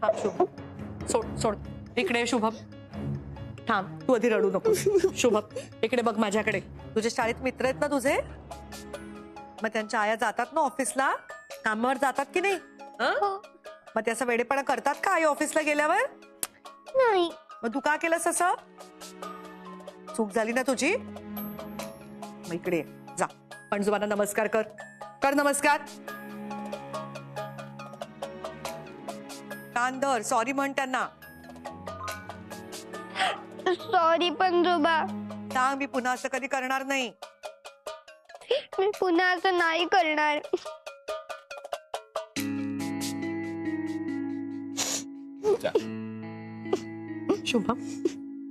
थांब शुभम, सोड सोड, इकडे ये शुभम, थांब, तू आधी रडू नको. शुभम इकडे बघ माझ्याकडे. तुझे शाळेत मित्र आहेत ना तुझे, मग त्यांच्या आया जातात ना ऑफिसला, कामावर जातात की नाही? मग ते असं वेडेपणा करतात का आई ऑफिसला गेल्यावर? नाही. मग तू का केलंस असं? चूक झाली ना तुझी? मग इकडे ये, जा, पणजोबांना नमस्कार कर. कर नमस्कार. कान धर, सॉरी म्हण त्यांना. सॉरी पणजोबा, सांग मी पुन्हा असं कधी करणार नाही. मी पुन्हा असं नाही करणार. शुभम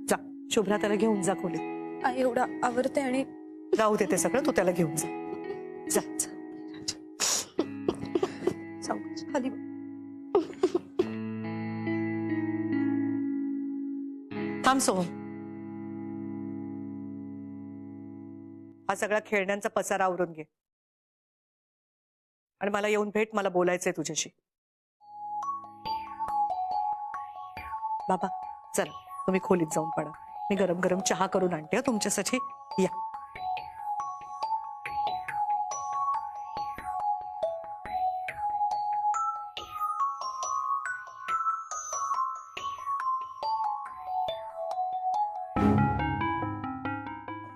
जा, शुभ्रा त्याला घेऊन जा खोलीत. आई एवढा आवडते आणि राहू दे ते सगळं, तू त्याला घेऊन जा. जा जा. सावकाश खाली बघ. थांब सोहम, हा सगळा खेळण्यांचा पसारा आवरून घे आणि मला येऊन भेट. मला बोलायचंय तुझ्याशी. बाबा चला, तुम्ही खोलीत जाऊन पडा. मी गरम गरम चहा करून आणते तुमच्यासाठी. या.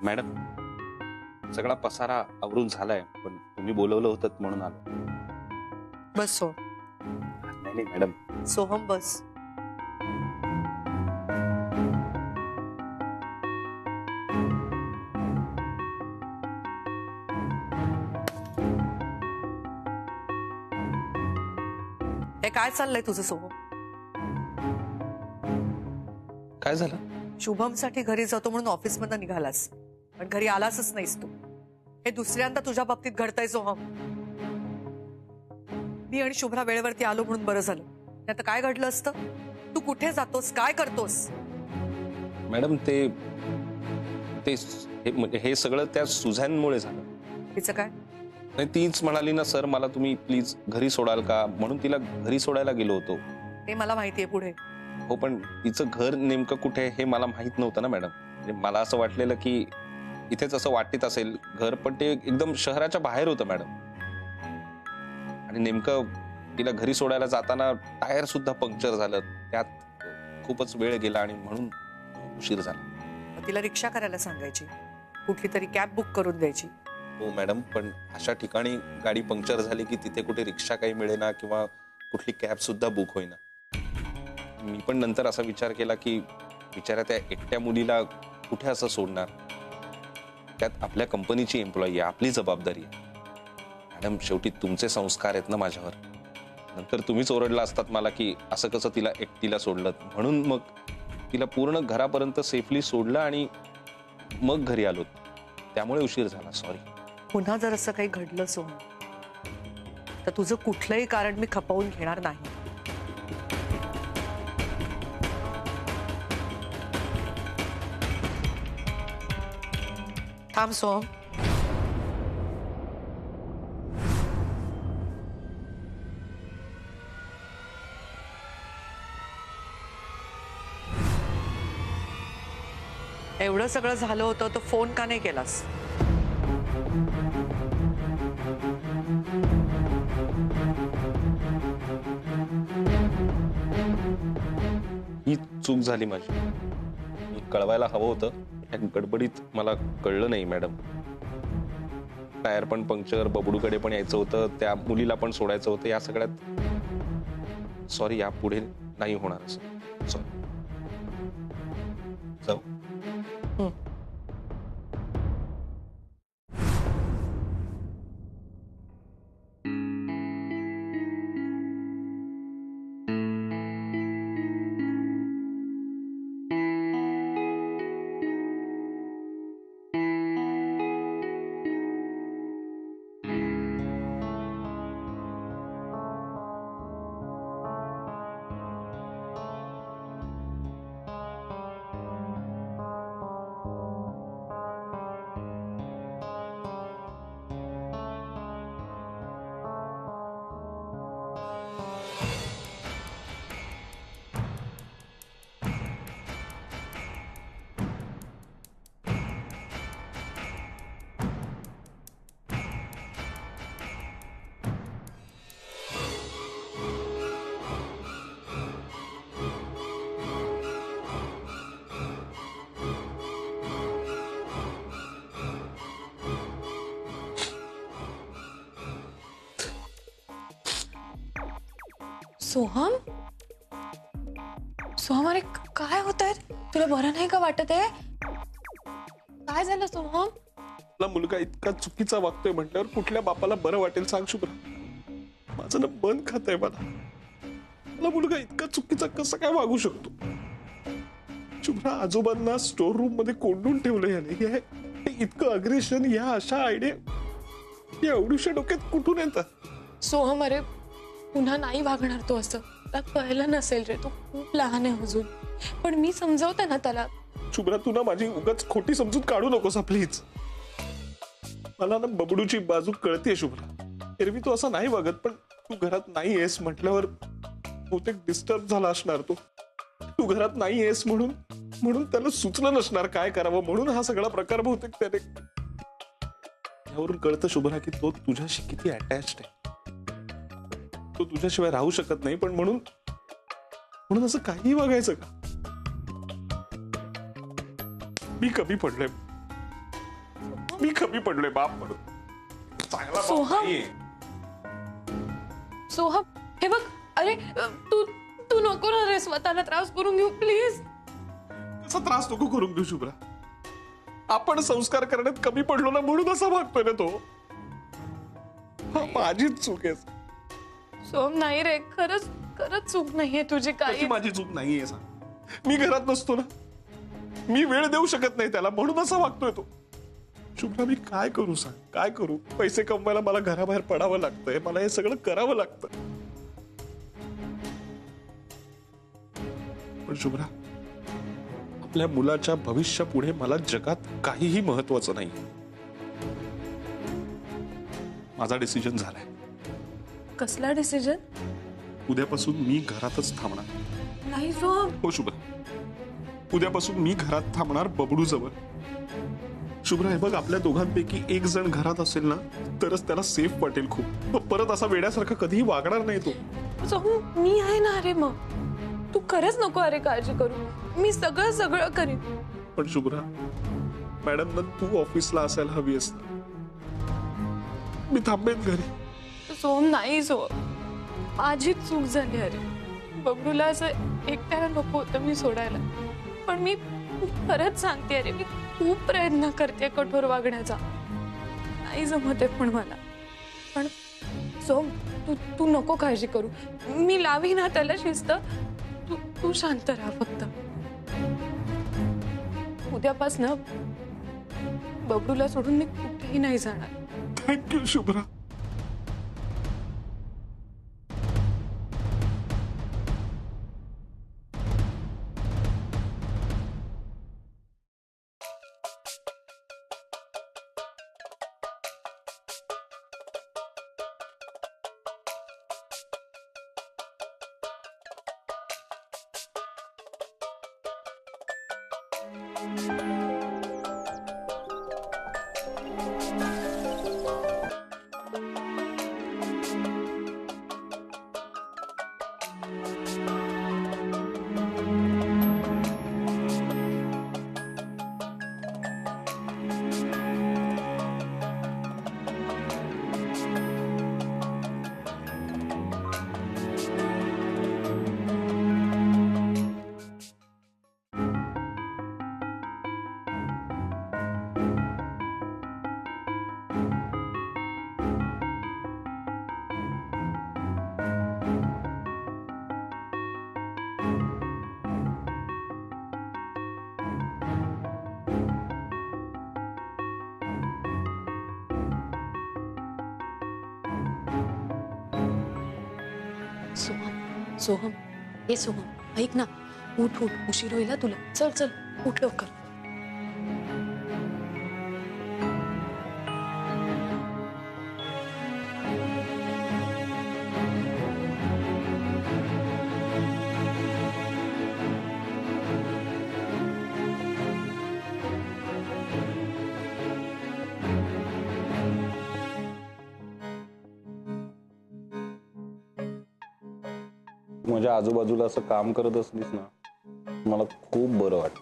मॅडम, सगळा पसारा आवरून झालाय, पण तुम्ही बोलवलं होतं म्हणून आलो. बस सो. नाही नाही मॅडम, सोहम बस. हे काय चाललंय तुझं सोहम? काय झालं? शुभमसाठी घरी जातो म्हणून ऑफिस मधून निघालास, पण घरी आलासच नाहीस तू. हे दुसऱ्यांदा तुझ्या बाबतीत घडतंय सोहम. मी आणि शुभ्रा वेळेवरती आलो म्हणून बरं झालं. नाही तर काय घडलं असतं? तू कुठे जातोस, काय करतोस? मॅडम ते हे सगळं त्या सुझॅनमुळे झालं. तिचं काय? नाही, तीच म्हणाली ना सर मला तुम्ही प्लीज घरी सोडाल का, म्हणून तिला घरी सोडायला गेलो होतो. ते मला माहितीये पुढे. हो, पण तिचं घर नेमकं कुठे हे मला माहित नव्हतं ना मॅडम. म्हणजे मला असं वाटलेलं की इथेच असं वाटत असेल घर, पण ते एकदम शहराच्या बाहेर होतं मॅडम. आणि नेमकं तिला घरी सोडायला जाताना टायर सुद्धा पंक्चर झालं. त्यात खूपच वेळ गेला आणि म्हणून उशीर झाला. मग तिला रिक्षा करायला सांगायची, कुठली तरी कॅब बुक करून द्यायची. हो मॅडम, पण अशा ठिकाणी गाडी पंक्चर झाली की तिथे कुठे रिक्षा काही मिळेना किंवा कुठली कॅब सुद्धा बुक होईना. मी पण नंतर असा विचार केला की बिचाऱ्या त्या एकट्या मुलीला कुठे असं सोडणार. त्यात आपल्या कंपनीची एम्प्लॉई आहे, आपली जबाबदारी आहे. मॅडम, शेवटी तुमचे संस्कार आहेत ना माझ्यावर. नंतर तुम्हीच ओरडला असतात मला की असं कसं तिला एकटीला सोडलं, म्हणून मग तिला पूर्ण घरापर्यंत सेफली सोडलं आणि मग घरी आलो. त्यामुळे उशीर झाला, सॉरी. पुन्हा जर असं काही घडलं सोहम, तर तुझं कुठलंही कारण मी खपवून घेणार नाही. थांब सोहम. एवढं सगळं झालं होतं तर फोन का नाही केलास? ही चूक झाली माझी. मी कळवायला हवं होतं, या गडबडीत मला कळलं नाही मॅडम. टायर पण पंक्चर, बबडूकडे पण यायचं होतं, त्या मुलीला पण सोडायचं होतं. या सगळ्यात सॉरी, यापुढे नाही होणार असं. सॉरी. जाऊ. सोहम सोहम अरे काय होत आहे? तुला बरं नाही का वाटत आहे? काय झालं सोहम? मला मुलगा इतका चुकीचा वागतोय म्हटल्यावर कुठल्या बापाला बरं वाटेल सांग शुभ्रा. माझं ना मन खात आहे मला मुलगा इतका चुकीचा कसा काय वागू शकतो? शुभ्रा, आजोबांना स्टोर रूम मध्ये कोंडून ठेवलं याने. हे इतकं अग्रेशन, या अशा आयडिया या एवढ्याशा डोक्यात कुठून येतात? सोहम अरे पुन्हा नाही वागणार तो असं. त्याला कळलं नसेल रे, तो खूप लहान आहे अजून. पण मी समजवते ना त्याला. शुभ्रा, तू ना माझी उगाच खोटी समजूत काढू नकोस प्लीज. मला ना बबडूची बाजू कळतेय शुभ्रा. एरवी तू असं नाही वागत, पण तू घरात नाही आहेस म्हटल्यावर बहुतेक डिस्टर्ब झाला असणार तो. तू घरात नाही आहेस म्हणून त्याला सुचलं नसणार काय करावं, म्हणून हा सगळा प्रकार बहुतेक त्याने. यावरून कळतं शुभ्रा की तो तुझ्याशी किती अटॅच्ड आहे. तो तुझ्याशिवाय राहू शकत नाही, पण म्हणून असं काहीही वागायचं का? मी कमी पडलोय बाप म्हणून. चांगला बाप सोहम. नाहीये. सोहम हे बघ, अरे तू नको ना रे स्वतःला त्रास करून घेऊ प्लीज. कसा त्रास नको करून घेऊ शुभ्रा. आपण संस्कार करण्यात कमी पडलो ना म्हणून असा वागतोय ना तो. हा माझीच चूक आहे. सोहम नाही रे, खरंच चूक नाहीये तुझी. त्याची काही माझी चूक नाहीये सांग. मी घरात नसतो ना, मी वेळ देऊ शकत नाही त्याला म्हणून असा वागतोय तो. शुभ्रा, मी काय करू सांग, काय करू? पैसे कमवायला मला घराबाहेर पडावं लागतंय, मला हे सगळं करावं लागतं. पण शुभ्रा, आपल्या मुलाच्या भविष्यापुढे मला जगात काहीही महत्वाचं नाही. माझा डिसिजन झालाय. कसला डिसिजन? उद्यापासून मी घरातच थांबणार. नाही सोहम. हो शुभ्रा, उद्यापासून मी घरात थांबणार बबडू जवळ. शुभ्रा, हे बघ, आपल्या दोघांपैकी एक जण घरात असेल ना तरच त्याला सेफ वाटेल खूप. मग परत असा वेड्यासारखा कधीही वागणार नाही तो. सोहम मी आहे ना. अरे मग तू खरंच नको अरे काळजी करू. मी सगळं करीन. पण शुभ्रा, मॅडम ना तू ऑफिसला असायला हवी असत. मी थांबेन घरी. सोहम नाही सोहम, माझी चूक झाली. अरे बबडूला असं एकट्याला नको होतं मी सोडायला. पण मी खरंच सांगते अरे, मी खूप प्रयत्न करते कठोर वागण्याचा. नाही जमत आहे पण मला. पण सोहम तू नको काळजी करू. मी लावी ना त्याला शिस्त. तू शांत राहा फक्त. उद्यापासनं बबडूला सोडून मी कुठेही नाही जाणार. थँक्यू शुभ्रा. सोहम हे सोहम ऐक ना. उठ उशीर होईल तुला. चल उठ लवकर. माझ्या आजूबाजूला असं काम करत असलीस ना, मला खूप बरं वाटतं.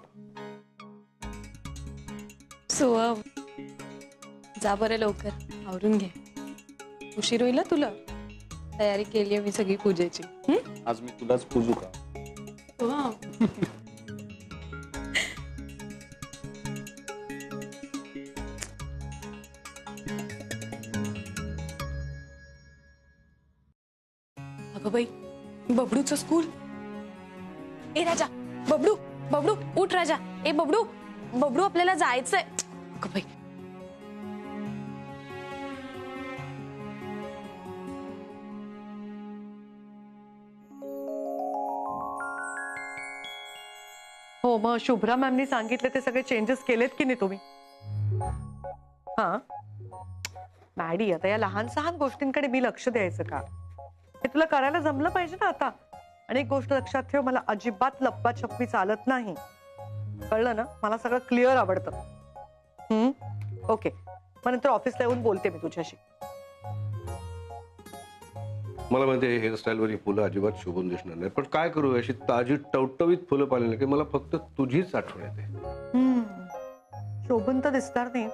सोहम जा बरं लवकर आवरून घे. उशीर होईल तुला. तयारी केली मी सगळी पूजेची. आज मी तुलाच पूजू का? वाव. अगं बाई, बबडूचं स्कूल. ए राजा, बबडू बबडू उठ राजा. ए बबडू बबडू आपल्याला जायचंय. अगं बाई. हो, मग शुभ्रा मॅमनी सांगितले ते सगळे चेंजेस केलेत की नाही तुम्ही? हा मॅडी, आता या लहान सहान गोष्टींकडे मी लक्ष द्यायचं का? हे तुला करायला जमलं पाहिजे ना आता. आणि एक गोष्ट लक्षात ठेव, मला अजिबात लप्पाछप्पी चालत नाही, कळलं ना? मला सगळं क्लिअर आवडतं. ओके, मग नंतर ऑफिसला येऊन बोलते मी तुझ्याशी. मला माहिती आहे हेअरस्टाईलवर ही फुलं अजिबात शोभून दिसणार नाही, पण काय करू, अशी ताजी टवटवीत फुलं पाहिली की मला फक्त तुझीच आठवण येते. शोभून तर दिसणार नाही.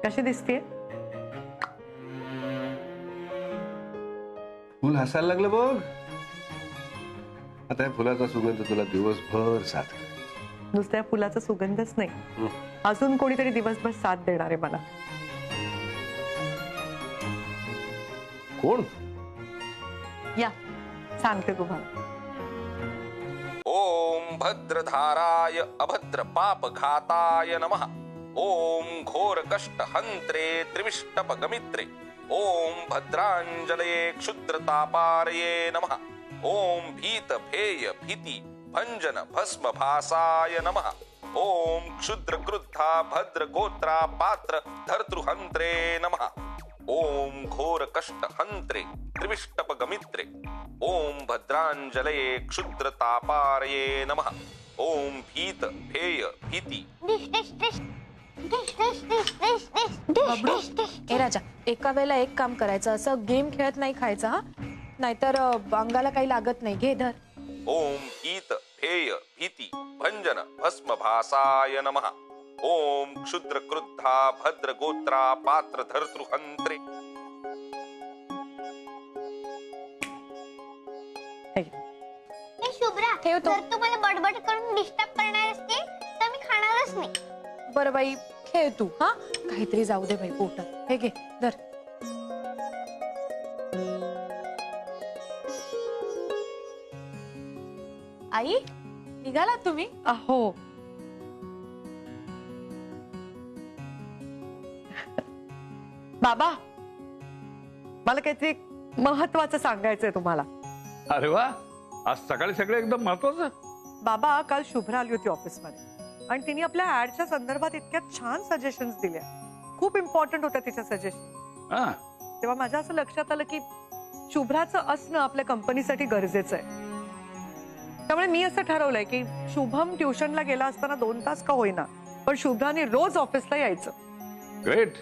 कशी दिसतेय? फुल हसायला लागलं बघ. आता या फुलाचा सुगंध तुला दिवसभर साथ करेल. नुसत्या फुलाचा सुगंधच नाही, अजून कोणीतरी दिवसभर साथ देणार आहे मला. कोण? या सांगते तुम्हाला. ओम भद्रधाराय अभद्र पाप घाताय नमः. ओम घोर कष्ट हंत्रे त्रिविष्टप गमित्रे. ओम भद्रांजलये क्षुद्रतापारये नमः. ओम भीत भेय भीति भंजन भस्म भासाय नमः. ओम क्षुद्र क्रुद्धा भद्र गोत्रा पात्र धर्तृहंत्रे नमः. ओम घोर कष्ट हंत्रे त्रिविष्टप गमित्रे. ओम भद्रांजलये क्षुद्रतापारये नमः. ओम भीत भेय भीति. बबडू, ए राजा, एका वेळेला एक काम करायचं, असं गेम खेळत नाही खायचं हा, नाहीतर अंगाला काही लागत नाही. घे धर. ओम भीत भेय भीति भंजन भस्म भासाय नमः. ओम क्षुद्र क्रुद्धा भद्र गोत्रा पात्र धर्तृहंत्रे. शुभ्रा, ठेवतो. जर तू मला बडबड करून डिस्टर्ब करणार असते तर मी खाणारच नाही. बरं बाई, खेळ तू हा. काहीतरी जाऊ दे बाई पोटात. हे घे धर. आई, निघालात तुम्ही? अहो, बाबा, मला काहीतरी महत्वाचं सांगायचंय तुम्हाला. अरे वा, आज सकाळी सगळं एकदम महत्वाचं. बाबा, काल शुभ्रा आली होती ऑफिसमध्ये आणि तिने आपल्या ऍडच्या संदर्भात इतक्या छान सजेशन्स दिल्या. खूप इम्पॉर्टंट होत्या तिच्या सजेशन. हा, तेव्हा माझ्या असं लक्षात आलं की शुभ्राचं असणं आपल्या कंपनीसाठी गरजेचं आहे. त्यामुळे मी असं ठरवलंय की शुभम ट्युशनला गेला असताना 2 तास का होईना, पण शुभ्राने रोज ऑफिसला यायचं. ग्रेट.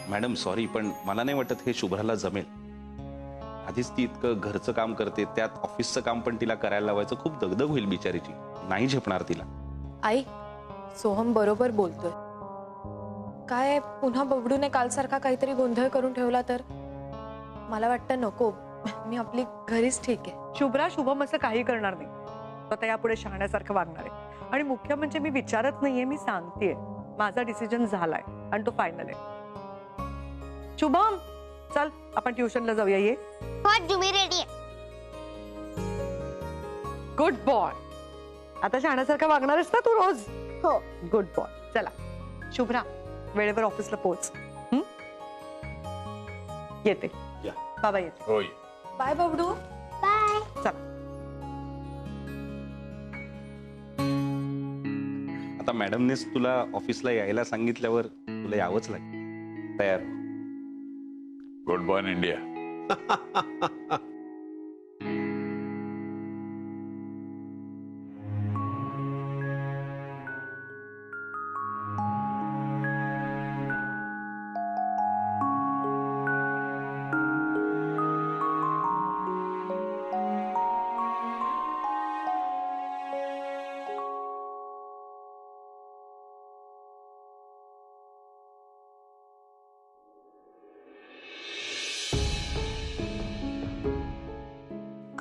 मॅडम सॉरी, पण मला नाही वाटत हे शुभ्राला जमेल. आधीच ती इतकं घरचं काम करते, त्यात ऑफिसचं काम पण तिला करायला लावायचं. खूप दगदग होईल बिचारीची, नाही झेपणार तिला. आई, सोहम बरोबर बोलतोय. काय पुन्हा बबडूने कालसारखा काहीतरी गोंधळ करून ठेवला तर? मला वाटतं नको, मी आपली घरीच ठीक आहे. शुभ्रा शुभम असं काही करणार नाही. आता यापुढे शहाण्यासारखं वागणार आहे. आणि मुख्य म्हणजे मी विचारत नाहीये, मी सांगतेय. माझा डिसिजन झालाय आणि तो फायनल आहे. शुभम, चल आपण ट्युशनला जाऊया. ये. हो, जुमी रेडी आहे. Good boy. आता शहाण्यासारखं वागणारच ना तू रोज? हो. Good boy. चला शुभ्रा, वेळेवर ऑफिसला पोहोच. येते. या. बाबा येते. होय. बाय बबडू. बाय. चला. आता मॅडमनेच तुला ऑफिसला यायला सांगितल्यावर तुला यावंच लागेल. तयार हो. Good boy India.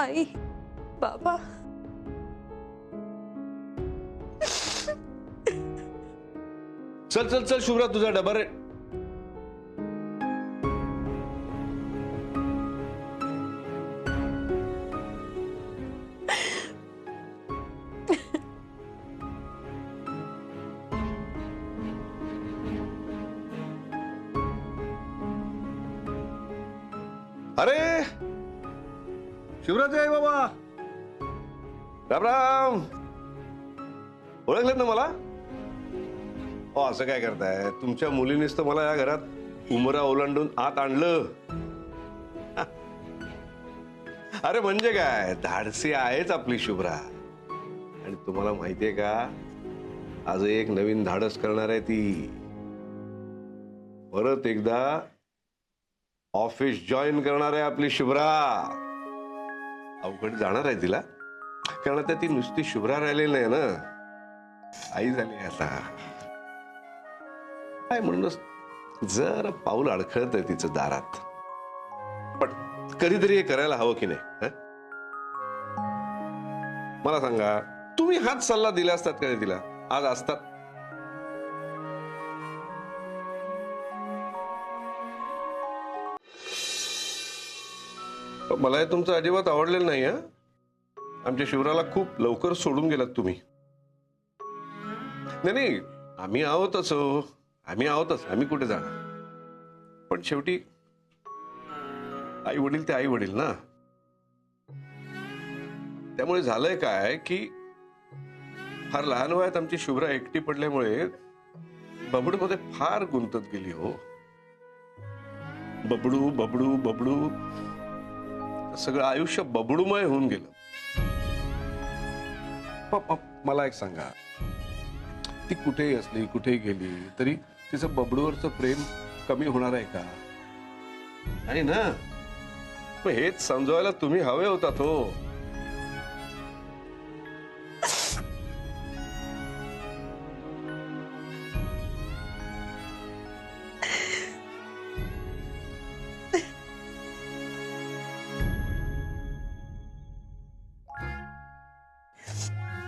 आई बाबा चल चल चल शुभ्रा, तुझा डबा रे. अरे शिवराज आहे बाबा, राम राम. ओळखलं ना मला? हो, असं काय करताय? तुमच्या मुलीनेच तर मला या घरात उमरा ओलांडून आत आणलं. अरे म्हणजे काय, धाडसी आहेच आपली शुभ्रा. आणि तुम्हाला माहितीये का, आज एक नवीन धाडस करणार आहे ती. परत एकदा ऑफिस जॉईन करणार आहे आपली शुभ्रा. अवघड जाणार आहे तिला, कारण आता ती नुसती शुभ्रा राहिलेली नाही ना, आई झाली आता. काय म्हणूनच जरा पाऊल अडखळत आहे तिचं दारात. पण कधीतरी हे करायला हवं की नाही? मला सांगा, तुम्ही हाच सल्ला दिला असतात का तिला? आज असतात? मला हे तुमचं अजिबात आवडलेलं नाही. आमच्या शिवराला खूप लवकर सोडून गेलात तुम्ही. नाही नाही, आम्ही आहोतच हो, आम्ही आहोतच, आम्ही कुठे जाणार. पण शेवटी आई वडील ते आई वडील ना. त्यामुळे झालंय काय की फार लहान वयात आमची शुभ्रा एकटी पडल्यामुळे बबडू मध्ये फार गुंतत गेली हो. बबडू बबडू बबडू, सगळं आयुष्य बबडूमय होऊन गेलं. मला एक सांगा, ती कुठेही असली, कुठेही गेली तरी तिचं बबडूवरचं प्रेम कमी होणार आहे का? नाही ना. मग हेच समजवायला तुम्ही हवे होतात हो.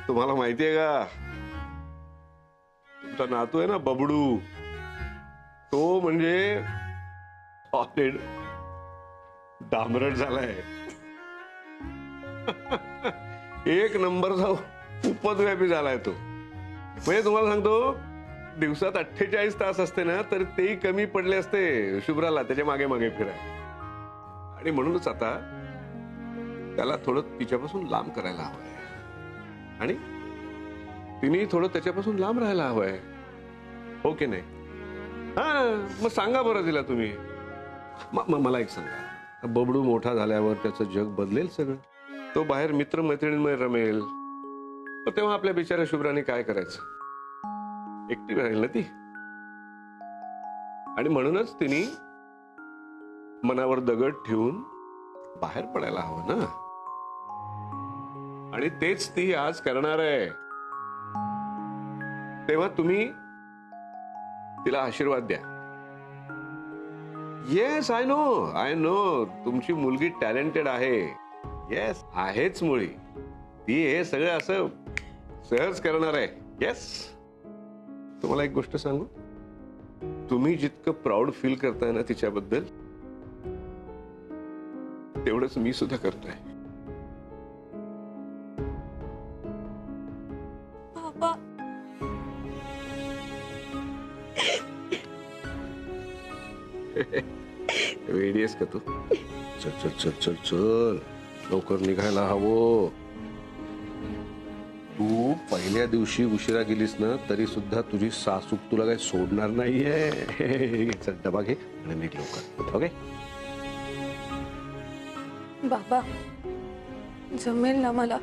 तुम्हाला माहितीये का, तुमचा नातू आहे ना बबडू, तो म्हणजे सॉलिड डांबरट झालाय. एक नंबरचा उपद्व्यापी झालाय तो. म्हणजे तुम्हाला सांगतो, दिवसात 48 तास असते ना, तर तेही कमी पडले असते शुभ्राला त्याच्या मागे मागे फिराय. आणि म्हणूनच आता त्याला थोडं तिच्यापासून लांब करायला हवंय, आणि तिने थोडं त्याच्यापासून लांब राहायला हवंय, हो की नाही? हा, मग सांगा बरं तिला तुम्ही. मला एक सांगा, बबडू मोठा झाल्यावर त्याचं जग बदलेल सगळं. तो बाहेर मित्र मैत्रिणींमध्ये रमेल, तेव्हा आपल्या बिचाऱ्या शुभ्राने काय करायचं? एकटी राहील ना ती. आणि म्हणूनच तिने मनावर दगड ठेवून बाहेर पडायला हवं ना. आणि तेच ती आज करणार आहे. तेव्हा तुम्ही तिला आशीर्वाद द्या. येस, आय नो तुमची मुलगी टॅलेंटेड आहे. येस, आहेच मुळी. ती हे सगळं असं सहज करणार आहे. येस. तुम्हाला एक गोष्ट सांगू, तुम्ही जितकं प्राऊड फील करताय ना तिच्याबद्दल, तेवढंच मी सुद्धा करतोय. बाबा, वेडी आहेस का तू? चल चल चल चल चल, लवकर निघायला हवं. तू पहिल्या दिवशी उशिरा गेलीस ना, तरी सुद्धा तुझी सासू तुला काही सोडणार नाहीये. चल, डबा घे आणि निघ लवकर. ओके? बाबा, जमेल ना मला?